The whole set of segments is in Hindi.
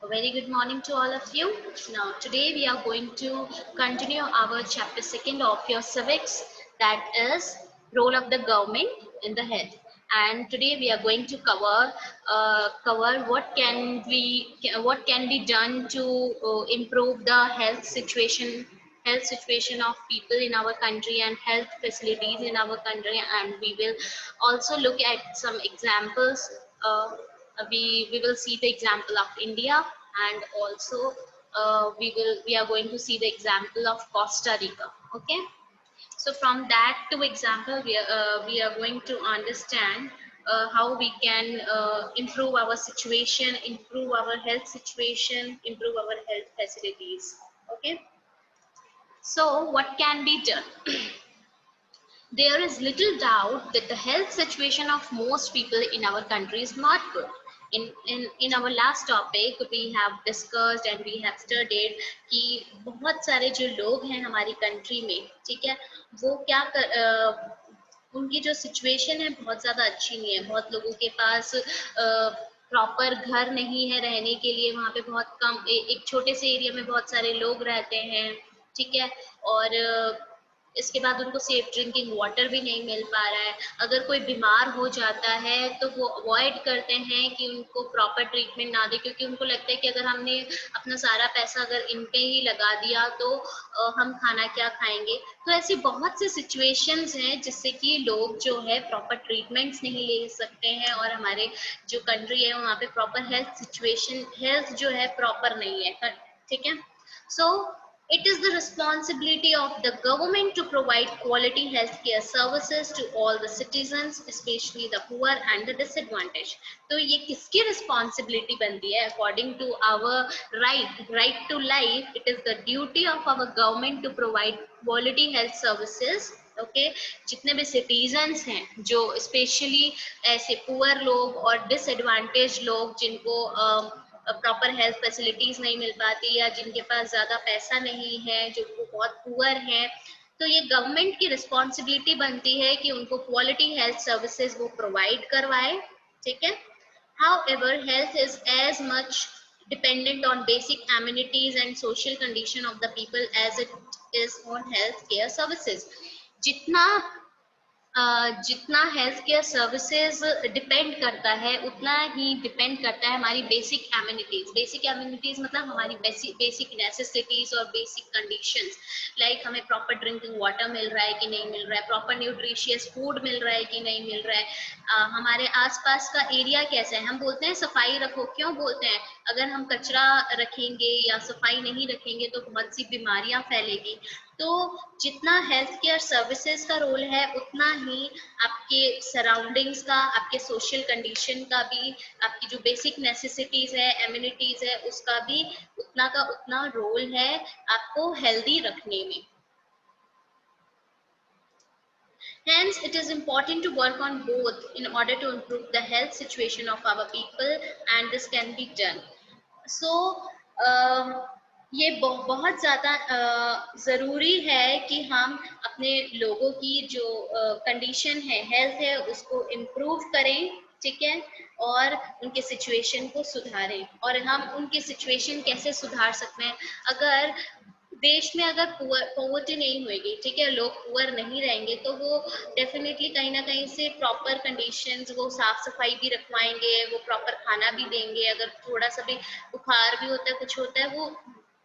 A very good morning to all of you. Now, today we are going to continue our chapter second of your civics, that is role of the government in the health. And today we are going to cover what can be done to improve the health situation of people in our country and health facilities in our country, and we will also look at some examples. We will see the example of India, and also we are going to see the example of Costa Rica. Okay, so from that two example, we are going to understand how we can improve our situation, improve our health situation, improve our health facilities. Okay, so what can be done? There is little doubt that the health situation of most people in our country is not good. In our last topic we have discussed and we have studied कि बहुत सारे जो लोग हैं हमारी कंट्री में, ठीक है, वो उनकी जो सिचुएशन है बहुत ज़्यादा अच्छी नहीं है। बहुत लोगों के पास प्रॉपर घर नहीं है रहने के लिए, वहाँ पे बहुत कम एक छोटे से एरिया में बहुत सारे लोग रहते हैं, ठीक है। और इसके बाद उनको सेफ ड्रिंकिंग वाटर भी नहीं मिल पा रहा है। अगर कोई बीमार हो जाता है तो वो अवॉइड करते हैं कि उनको प्रॉपर ट्रीटमेंट ना दे, क्योंकि उनको लगता है कि अगर हमने अपना सारा पैसा अगर इन पे ही लगा दिया तो हम खाना क्या खाएंगे। तो ऐसी बहुत सी सिचुएशंस हैं जिससे कि लोग जो है प्रॉपर ट्रीटमेंट्स नहीं ले सकते हैं, और हमारे जो कंट्री है वहाँ पे प्रॉपर हेल्थ जो है प्रॉपर नहीं है, ठीक है। So it is the responsibility of the government to provide quality healthcare services to all the citizens, especially the poor and the disadvantaged. तो ये किसकी responsibility बनती है? According to our right to life, it is the duty of our government to provide quality health services. Okay जितने भी सिटीजन्स हैं, जो स्पेशली ऐसे पुअर लोग और डिसएडवांटेज लोग जिनको प्रॉपर हेल्थ फैसिलिटीज नहीं मिल पाती, या जिनके पास ज्यादा पैसा नहीं है, जो बहुत पुअर हैं, तो ये गवर्नमेंट की रिस्पॉन्सिबिलिटी बनती है कि उनको क्वालिटी हेल्थ सर्विसेज वो प्रोवाइड करवाए, ठीक है। However, health is as much dependent on basic amenities and social condition of the people as it is on health care services. जितना जितना हेल्थ केयर सर्विसेज डिपेंड करता है, उतना ही डिपेंड करता है हमारी बेसिक एम्यूनिटीज मतलब हमारी बेसिक नेसेसिटीज और बेसिक कंडीशंस, लाइक हमें प्रॉपर ड्रिंकिंग वाटर मिल रहा है कि नहीं मिल रहा है, प्रॉपर न्यूट्रिशियस फूड मिल रहा है कि नहीं मिल रहा है, हमारे आसपास का एरिया कैसा है। हम बोलते हैं सफाई रखो, क्यों बोलते हैं? अगर हम कचरा रखेंगे या सफाई नहीं रखेंगे तो बहुत सी बीमारियां फैलेगी। तो जितना हेल्थ केयर सर्विसेज का रोल है, उतना ही आपके सराउंडिंग्स का, आपके सोशल कंडीशन का भी, आपकी जो बेसिक नेसेसिटीज है, एम्यूनिटीज है, उसका भी उतना का उतना रोल है आपको हेल्दी रखने में। Hence, it is important to work on both in order to improve the health situation of our people, and this can be done. So, ये बहुत ज़्यादा ज़रूरी है कि हम अपने लोगों की जो कंडीशन है, हेल्थ है, उसको इम्प्रूव करें, ठीक है, और उनके सिचुएशन को सुधारें। और हम उनकी सिचुएशन कैसे सुधार सकते हैं? अगर देश में अगर पॉवर्टी नहीं होगी, ठीक है, लोग पुअर नहीं रहेंगे, तो वो डेफिनेटली कहीं ना कहीं से प्रॉपर कंडीशंस, वो साफ सफाई भी रखवाएंगे, वो प्रॉपर खाना भी देंगे। अगर थोड़ा सा भी बुखार भी होता है, कुछ होता है, वो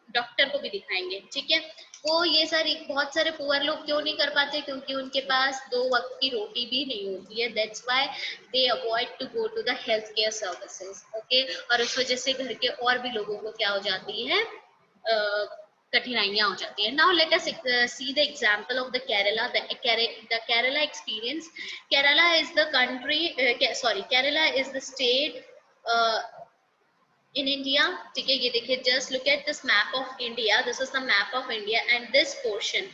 डॉक्टर को भी दिखाएंगे, ठीक है। वो ये बहुत सारे पुअर लोग क्यों नहीं कर पाते? क्योंकि उनके पास 2 वक्त की रोटी भी नहीं होती है। That's why they avoid to go to the health care services, okay. और उस वजह से घर के और भी लोगों को क्या हो जाती है, कठिनाइयां हो जाती है। Now let us see the example of the Kerala, the Kerala experience. Kerala is the country, sorry, Kerala is the state in India, ठीक है। ये देखिए, just look at this map of India. This is the map of India, and this portion,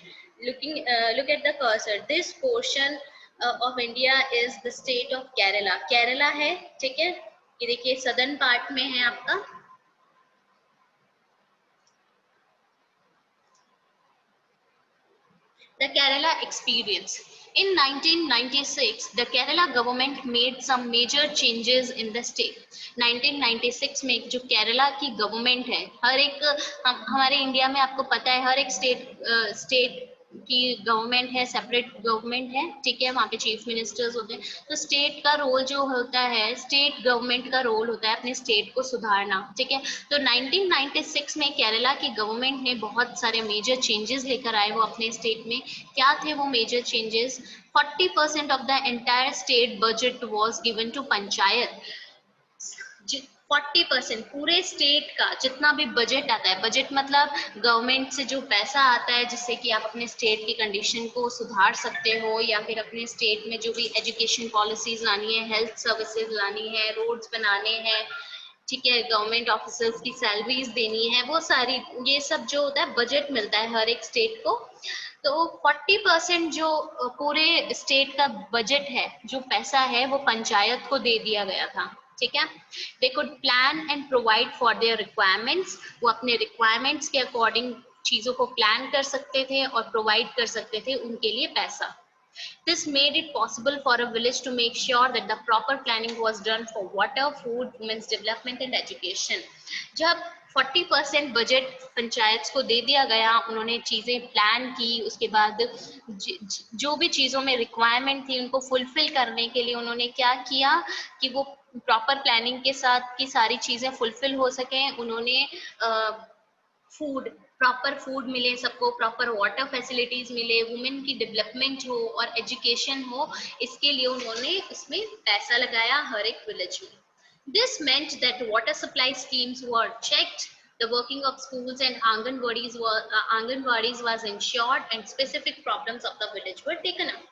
look at the cursor. This portion of India is the state of Kerala. Kerala है, ठीक है। ये देखिए सदर्न पार्ट में है आपका। The Kerala experience. In 1996, the Kerala government made some major changes in the state. 1996 में जो केरला की गवर्नमेंट है, हर एक हमारे इंडिया में आपको पता है हर एक स्टेट की गवर्नमेंट है, सेपरेट गवर्नमेंट है, ठीक है, वहाँ पे चीफ मिनिस्टर्स होते हैं। तो स्टेट का रोल जो होता है, स्टेट गवर्नमेंट का रोल होता है अपने स्टेट को सुधारना, ठीक है। तो 1996 में केरला की गवर्नमेंट ने बहुत सारे मेजर चेंजेस लेकर आए वो अपने स्टेट में। क्या थे वो major changes? 40% of the entire state budget was given to panchayat. 40% पूरे स्टेट का जितना भी बजट आता है, बजट मतलब गवर्नमेंट से जो पैसा आता है जिससे कि आप अपने स्टेट की कंडीशन को सुधार सकते हो, या फिर अपने स्टेट में जो भी एजुकेशन पॉलिसीज लानी है, हेल्थ सर्विसेज लानी है, रोड्स बनाने हैं, ठीक है, गवर्नमेंट ऑफिसर्स की सैलरीज देनी है, वो सारी ये सब जो होता है बजट मिलता है हर एक स्टेट को। तो 40% जो पूरे स्टेट का बजट है, जो पैसा है, वो पंचायत को दे दिया गया था, ठीक है। They could plan and provide for their requirements, वो अपने रिक्वायरमेंट्स के अकॉर्डिंग चीजों को प्लान कर सकते थे और प्रोवाइड कर सकते थे उनके लिए पैसा। This made it possible for a village to make sure that the proper planning was done for water, food, women's development and education. जब 40% बजट पंचायत को दे दिया गया, उन्होंने चीजें प्लान की, उसके बाद जो भी चीजों में रिक्वायरमेंट थी उनको फुलफिल करने के लिए उन्होंने क्या किया कि वो प्रॉपर प्लानिंग के साथ की सारी चीजें फुलफिल हो सके। उन्होंने फूड, प्रॉपर फूड मिले सबको, प्रॉपर वाटर फैसिलिटीज मिले, वुमेन की डेवलपमेंट हो और एजुकेशन हो, इसके लिए उन्होंने इसमें पैसा लगाया हर एक विलेज में। This meant that water supply schemes were checked, the working of schools and Anganwadis was ensured, and specific problems of the village were taken up.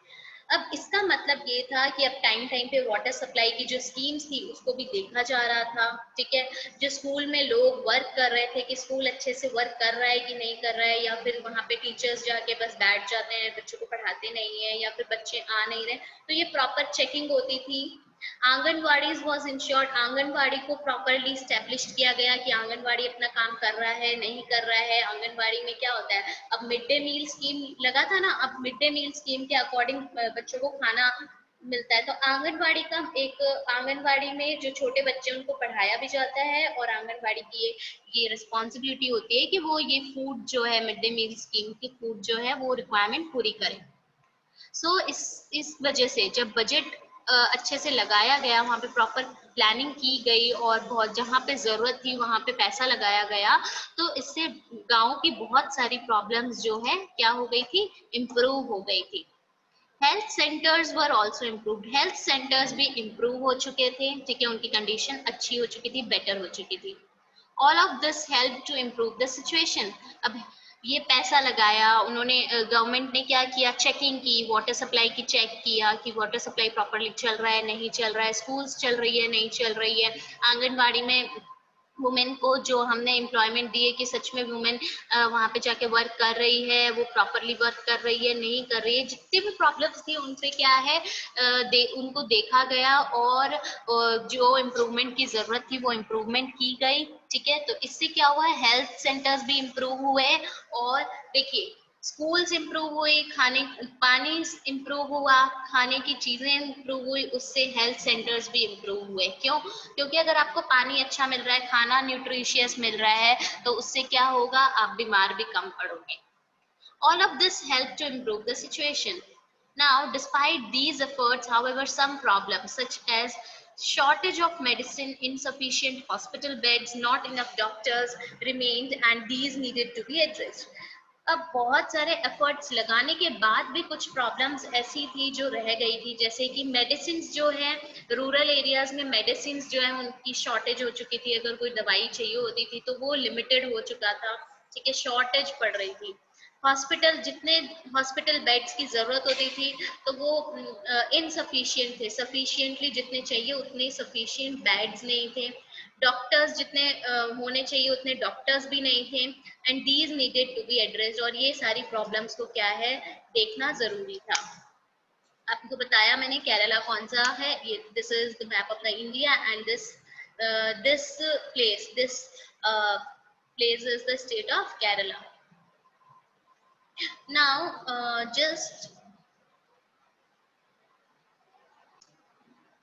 अब इसका मतलब ये था कि अब टाइम टाइम पे वाटर सप्लाई की जो स्कीम्स थी उसको भी देखा जा रहा था, ठीक है। जो स्कूल में लोग वर्क कर रहे थे कि स्कूल अच्छे से वर्क कर रहा है कि नहीं कर रहा है, या फिर वहाँ पे टीचर्स जाके बस बैठ जाते हैं, बच्चों को पढ़ाते नहीं है, या फिर बच्चे आ नहीं रहे, तो ये प्रॉपर चेकिंग होती थी। आंगनवाड़ी वॉज इंश्योर्ड, आंगनवाड़ी को प्रॉपरली स्टैब्लिश किया गया कि आंगनवाड़ी अपना काम कर रहा है नहीं कर रहा है। आंगनवाड़ी में क्या होता है, अब मिड डे मील स्कीम लगा था ना, अब मिड डे मील स्कीम के अकॉर्डिंग बच्चों को खाना मिलता है, तो आंगनवाड़ी का एक, आंगनवाड़ी में जो छोटे बच्चे उनको पढ़ाया भी जाता है, और आंगनवाड़ी की ये रिस्पॉन्सिबिलिटी होती है कि वो ये फूड जो है मिड डे मील स्कीम की फूड जो है वो रिक्वायरमेंट पूरी करे। सो इस वजह से जब बजट अच्छे से लगाया गया, वहाँ पे प्रॉपर प्लानिंग की गई और बहुत जहाँ पे जरूरत थी वहाँ पे पैसा लगाया गया, तो इससे गांव की बहुत सारी प्रॉब्लम्स जो है क्या हो गई थी, इम्प्रूव हो गई थी। Health centres were also improve, health centres भी इम्प्रूव हो चुके थे, ठीक है, उनकी कंडीशन अच्छी हो चुकी थी, बेटर हो चुकी थी। All of this help to improve the situation. अब ये पैसा लगाया उन्होंने, गवर्नमेंट ने क्या किया, चेकिंग की, वाटर सप्लाई की चेक किया कि वाटर सप्लाई प्रॉपरली चल रहा है नहीं चल रहा है, स्कूल्स चल रही है नहीं चल रही है, आंगनबाड़ी में वुमेन को जो हमने एम्प्लॉयमेंट दी है कि सच में वुमेन वहाँ पे जाके वर्क कर रही है, वो प्रॉपरली वर्क कर रही है नहीं कर रही है, जितनी भी प्रॉब्लम्स थी उनसे क्या है उनको देखा गया, और जो इम्प्रूवमेंट की जरूरत थी वो इम्प्रूवमेंट की गई, ठीक है। तो इससे क्या हुआ है, हेल्थ सेंटर्स भी इम्प्रूव हुए, और देखिए स्कूल्स इम्प्रूव हुए, खाने पानी इम्प्रूव हुआ, खाने की चीजें इम्प्रूव हुई, उससे हेल्थ सेंटर्स भी इम्प्रूव हुए। क्यों? क्योंकि अगर आपको पानी अच्छा मिल रहा है, खाना न्यूट्रिशियस मिल रहा है, तो उससे क्या होगा, आप बीमार भी कम पड़ोगे। All of this helped to improve the situation. Now, despite these efforts, however, some problems such as shortage of medicine, insufficient hospital beds, not enough doctors remained, and these needed to be addressed. अब बहुत सारे एफर्ट्स लगाने के बाद भी कुछ प्रॉब्लम्स ऐसी थी जो रह गई थी, जैसे कि मेडिसिन जो है, रूरल एरियाज में मेडिसिन जो है उनकी शॉर्टेज हो चुकी थी, अगर कोई दवाई चाहिए होती थी तो वो लिमिटेड हो चुका था, ठीक है, शॉर्टेज पड़ रही थी। हॉस्पिटल, जितने हॉस्पिटल बेड्स की जरूरत होती थी तो वो इनसफिशियंट थे, सफिशियंटली जितने चाहिए उतने सफिशियंट बेड्स नहीं थे, डॉक्टर्स जितने होने चाहिए उतने डॉक्टर्स भी नहीं थे, and these needed to be addressed, और ये सारी प्रॉब्लम्स को क्या है, देखना जरूरी था। आपको बताया मैंने केरला कौन सा है, ये this is the map of the India, and this place is the state of Kerala. Now, just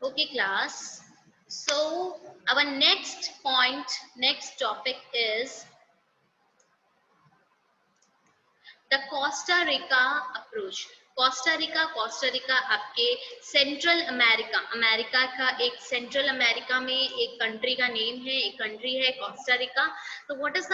Okay, class. So our next point, next topic is the Costa Rica approach. Costa Rica आपके सेंट्रल अमेरिका, अमेरिका का एक सेंट्रल अमेरिका में एक कंट्री का नेम है, एक कंट्री है कोस्टा रिका. तो what was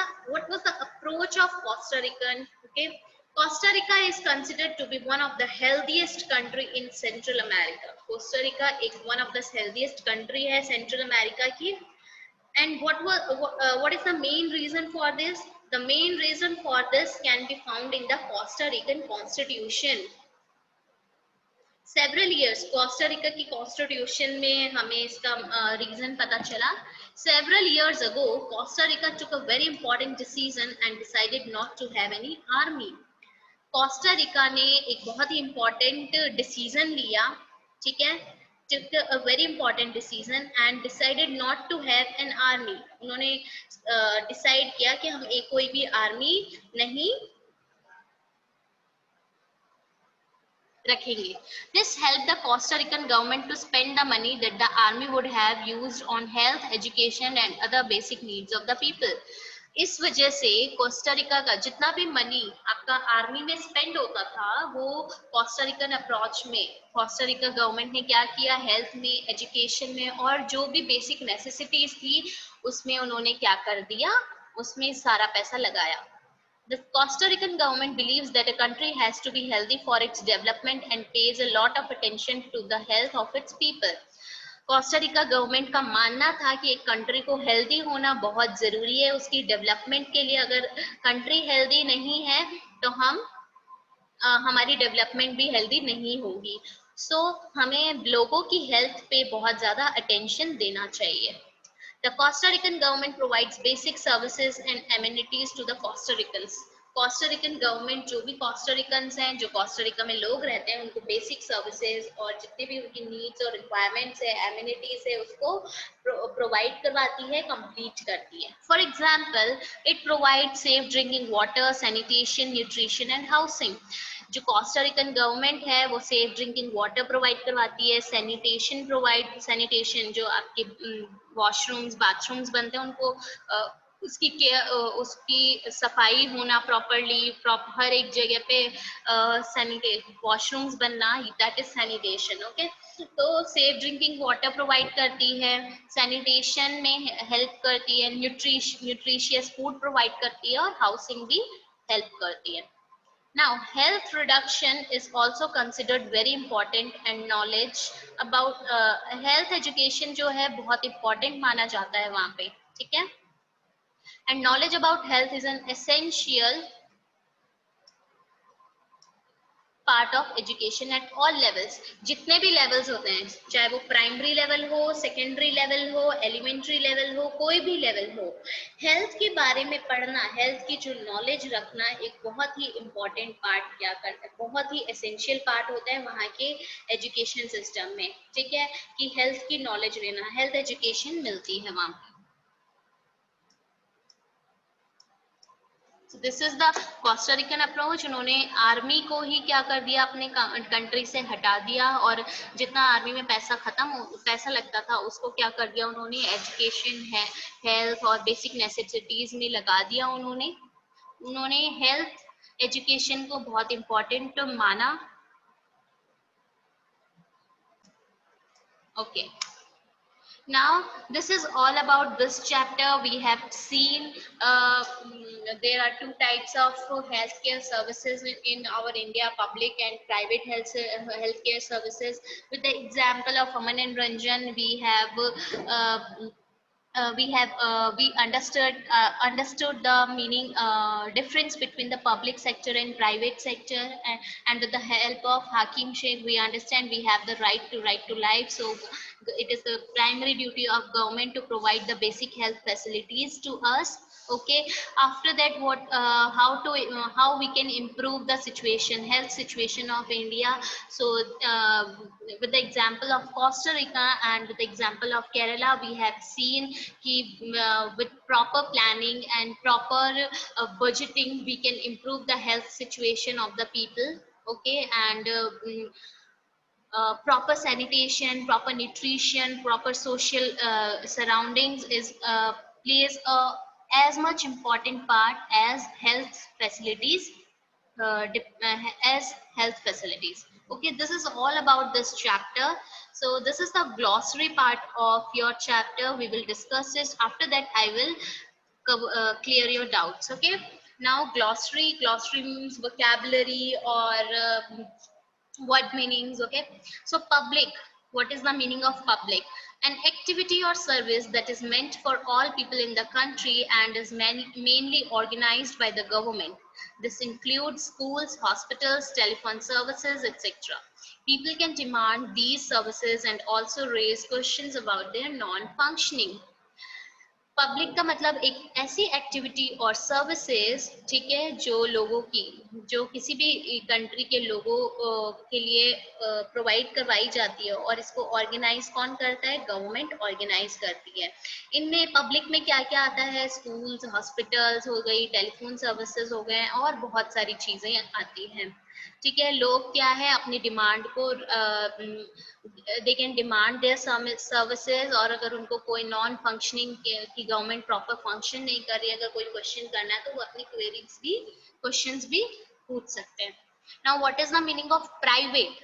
the approach of Costa Rican? Okay, Costa Rica is considered to be one of the healthiest country in Central America. Costa Rica एक one of the healthiest country है सेंट्रल अमेरिका की. And what is the main reason for this? The main reason for this can be found in the Costa Rican Constitution. Several years, Costa Rica की Constitution में हमें इसका reason पता चला. Several years ago, Costa Rica took a very important decision and decided not to have any army. Costa Rica ने एक बहुत ही इम्पोर्टेंट डिसीजन लिया, ठीक है, took a very important decision and decided not to have an army. उन्होंने डिसाइड किया कि हम एक कोई भी आर्मी नहीं रखेंगे. This helped the Costa Rican government to spend the money that the army would have used on health, education and other basic needs of the people. इस वजह से कोस्टा रिका का जितना भी मनी आपका आर्मी में स्पेंड होता था वो कोस्टा रिकन अप्रोच में कोस्टा रिका गवर्नमेंट ने क्या किया, हेल्थ में, एजुकेशन में और जो भी बेसिक नेसेसिटीज थी उसमें उन्होंने क्या कर दिया, उसमें सारा पैसा लगाया. The Costa Rican government believes that a country has to be healthy for its development and pays a lot of attention to the health of its people. Costa Rica government का मानना था कि एक कंट्री को हेल्दी होना बहुत जरूरी है उसकी डेवलपमेंट के लिए. अगर कंट्री हेल्दी नहीं है तो हमारी डेवलपमेंट भी हेल्दी नहीं होगी. सो हमें लोगों की हेल्थ पे बहुत ज्यादा अटेंशन देना चाहिए. The Costa Rican government provides basic services and amenities to the Costa Ricans. Costa Rican government जो भी कोस्टा रिकन्स हैं, जो कोस्टा रिका में लोग रहते हैं, उनको बेसिक सर्विसेज और जितने भी उनकी नीड्स और रिक्वायरमेंट्स है, एमिनिटीज है, उसको प्रोवाइड करवाती है, कंप्लीट करती है. For example, it provide safe drinking water, sanitation, nutrition and housing. जो कोस्टा रिकन गवर्नमेंट है वो सेफ ड्रिंकिंग वाटर प्रोवाइड करवाती है, सैनिटेशन जो आपके वॉशरूम्स, बाथरूम्स बनते हैं उनको उसकी केयर, उसकी सफाई होना प्रॉपरली, हर एक जगह पे वॉशरूम्स बनना, दैट इज सैनिटेशन. ओके, तो सेफ ड्रिंकिंग वाटर प्रोवाइड करती है, सैनिटेशन में हेल्प करती है, न्यूट्रिशियस फूड प्रोवाइड करती है और हाउसिंग भी हेल्प करती है. Now, health reduction is also considered very important and knowledge about health education जो है बहुत important माना जाता है वहाँ पे, ठीक है. And knowledge about health is an essential part of education at all levels. जितने भी levels होते हैं, चाहे वो प्राइमरी लेवल हो, सेकेंडरी लेवल हो, एलिमेंट्री लेवल हो, कोई भी लेवल हो, हेल्थ के बारे में पढ़ना, हेल्थ की जो नॉलेज रखना एक बहुत ही इम्पोर्टेंट पार्ट क्या करता है, बहुत ही एसेंशियल पार्ट होता है वहाँ के एजुकेशन सिस्टम में, ठीक है, कि हेल्थ की नॉलेज लेना, हेल्थ एजुकेशन मिलती है वहाँ पे. This is the Costa Rican approach. उन्होंने आर्मी को ही क्या कर दिया, अपने कंट्री से हटा दिया और जितना आर्मी में पैसा लगता था उसको क्या कर दिया उन्होंने, एजुकेशन है, हेल्थ और बेसिक नेसेसिटीज में लगा दिया. उन्होंने हेल्थ एजुकेशन को बहुत इम्पोर्टेंट माना. Okay, now this is all about this chapter. We have seen there are two types of healthcare services in our India, public and private healthcare services. With the example of Aman and Ranjan, we understood the meaning difference between the public sector and private sector, and with the help of Hakim Sheikh we understand we have the right to life. So it is the primary duty of government to provide the basic health facilities to us. Okay, after that how we can improve the health situation of India. So with the example of Costa Rica and with the example of Kerala, we have seen with proper planning and proper budgeting we can improve the health situation of the people. Okay, and proper sanitation, proper nutrition, proper social surroundings is plays as much important part as health facilities, as health facilities. Okay, this is all about this chapter. So this is the glossary part of your chapter. We will discuss this. After that, I will clear your doubts. Okay. Now glossary means vocabulary or word meanings. Okay, so public, what is the meaning of public? An activity or service that is meant for all people in the country and is mainly organized by the government. This includes schools, hospitals, telephone services, etc. People can demand these services and also raise questions about their non-functioning. Public का मतलब एक ऐसी एक्टिविटी और सर्विसेज, ठीक है, जो लोगों की, जो किसी भी कंट्री के लोगों के लिए प्रोवाइड करवाई जाती है, और इसको ऑर्गेनाइज कौन करता है? गवर्नमेंट ऑर्गेनाइज करती है। इनमें पब्लिक में क्या क्या आता है? स्कूल्स, हॉस्पिटल्स हो गई, टेलीफोन सर्विसेज हो गए, और बहुत सारी चीजें आती हैं। ठीक है, लोग क्या है अपनी डिमांड को they can demand their services, और अगर उनको कोई नॉन फंक्शनिंग की गवर्नमेंट प्रॉपर फंक्शन नहीं कर रही है, अगर कोई क्वेश्चन करना है तो वो अपनी क्वेश्चंस भी पूछ सकते हैं। Now what is the meaning of private?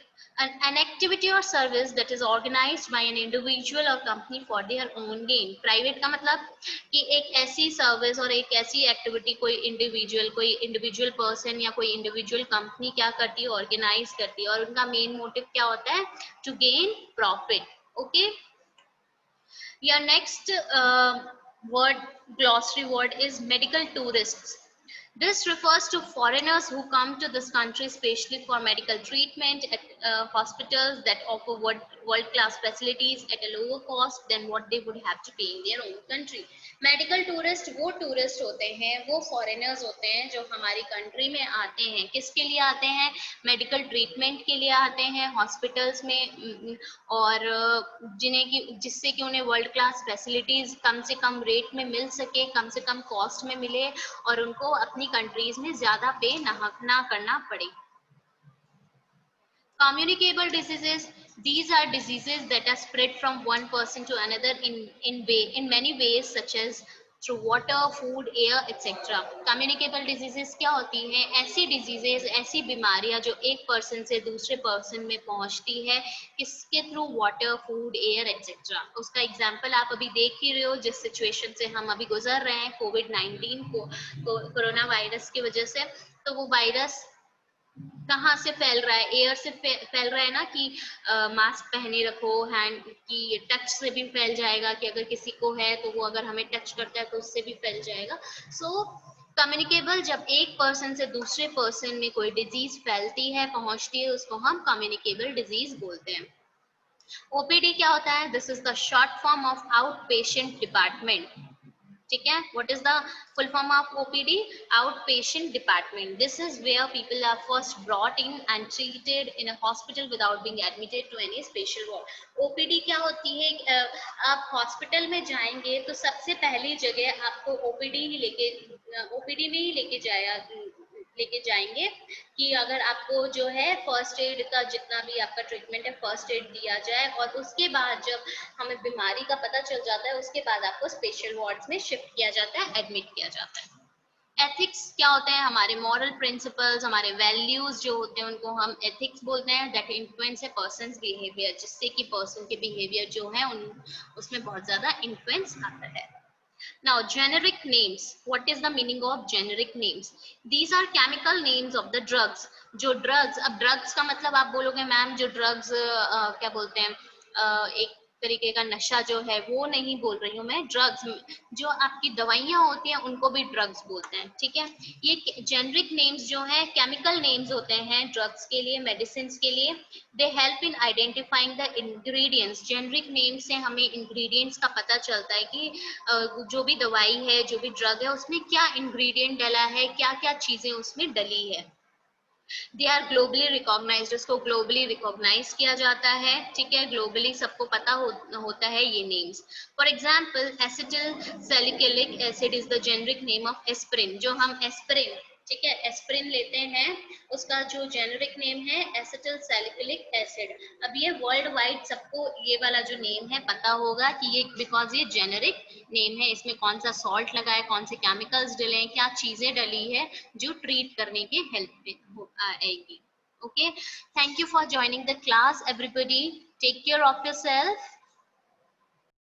an activity or service that is organized by an individual or company for their own gain. Private का मतलब कि एक ऐसी सर्विस और एक ऐसी एक्टिविटी कोई इंडिविजुअल पर्सन या कोई इंडिविजुअल कंपनी क्या करती है? ऑर्गेनाइज करती है, और उनका मेन मोटिव क्या होता है? To gain profit. Okay, your next word, glossary word is medical tourists. This refers to foreigners who come to this country especially for medical treatment at hospitals that offer world-class facilities at a lower cost than what they would have to pay in their own country. Medical tourist वो टूरिस्ट होते हैं, वो फॉरेनर्स होते हैं जो हमारी कंट्री में आते हैं। किसके लिए आते हैं? मेडिकल ट्रीटमेंट के लिए आते हैं हॉस्पिटल्स में, और जिससे कि उन्हें वर्ल्ड क्लास फैसिलिटीज कम से कम रेट में मिल सके, कम से कम कॉस्ट में मिले, और उनको अपनी कंट्रीज में ज्यादा पे ना करना पड़े। Communicable diseases, these are diseases that are spread from one person to another in many ways, such as through water, food, air, etc. Communicable diseases क्या होती हैं? ऐसी diseases, ऐसी बीमारियां जो एक पर्सन से दूसरे पर्सन में पहुंचती है, किसके through? Water, food, air, etc. उसका एग्जाम्पल आप अभी देख ही रहे हो, जिस सिचुएशन से हम अभी गुजर रहे हैं, कोविड-19 कोरोना वायरस की वजह से। तो वो वायरस कहाँ से फैल रहा है? एयर से फैल रहा है ना, कि मास्क पहने रखो, हैंड की टच से भी फैल जाएगा, कि अगर किसी को है तो वो अगर हमें टच करता है तो उससे भी फैल जाएगा। सो कम्युनिकेबल, जब एक पर्सन से दूसरे पर्सन में कोई डिजीज फैलती है, पहुंचती है, उसको हम कम्युनिकेबल डिजीज बोलते हैं। ओपीडी क्या होता है? This is the short form of out patient department. ठीक है, what is the full form of OPD? Outpatient department. This is where people are first brought in and treated in a hospital without being admitted to any special ward. OPD क्या होती है? आप हॉस्पिटल में जाएंगे तो सबसे पहली जगह आपको OPD में ही लेके जाएंगे, कि अगर आपको जो है फर्स्ट एड का जितना भी आपका ट्रीटमेंट है, फर्स्ट एड दिया जाए, और उसके बाद जब हमें बीमारी का पता चल जाता है, उसके बाद आपको स्पेशल वार्ड्स में शिफ्ट किया जाता है, एडमिट किया जाता है। एथिक्स क्या होते हैं? हमारे मॉरल प्रिंसिपल्स, हमारे वैल्यूज जो होते हैं, उनको हम एथिक्स बोलते हैं। That influence A persons behaviour, जिससे कि पर्सन के बिहेवियर जो है उसमें बहुत ज्यादा इन्फ्लुएंस आता है। Now, generic names. What is the meaning of generic names? These are chemical names of the drugs. जो drugs, अब drugs का मतलब आप बोलोगे मैम जो drugs क्या बोलते हैं, एक तरीके का नशा जो है, वो नहीं बोल रही हूँ मैं। ड्रग्स जो आपकी दवाइयाँ होती हैं उनको भी ड्रग्स बोलते हैं। ठीक है, ये जेनरिक नेम्स जो हैं केमिकल नेम्स होते हैं ड्रग्स के लिए, मेडिसिन के लिए। They help in identifying the ingredients. Generic name से हमें इंग्रेडिएंट्स का पता चलता है कि जो भी दवाई है, जो भी ड्रग है, उसमें क्या इंग्रेडिएंट डला है, क्या क्या चीजें उसमें डली है। दे आर ग्लोबली रिकॉग्नाइज्ड, उसको ग्लोबली रिकॉग्नाइज किया जाता है। ठीक है, ग्लोबली सबको पता होता है ये names. For example, acetyl salicylic acid is the generic name of aspirin. जो हम एस्पिरिन, ठीक है। एस्पिरिन लेते हैं, उसका जो जेनेरिक नेम है एसिटिल सैलिसिलिक एसिड। अब ये वर्ल्ड वाइड सबको ये वाला जो नेम है पता होगा कि ये बिकॉज ये जेनेरिक नेम है, इसमें कौन सा सॉल्ट लगा है, कौन से केमिकल्स डले हैं, क्या चीजें डली है जो ट्रीट करने के हेल्प में आएगी। Okay, thank you for joining the class everybody. Take care of yourself.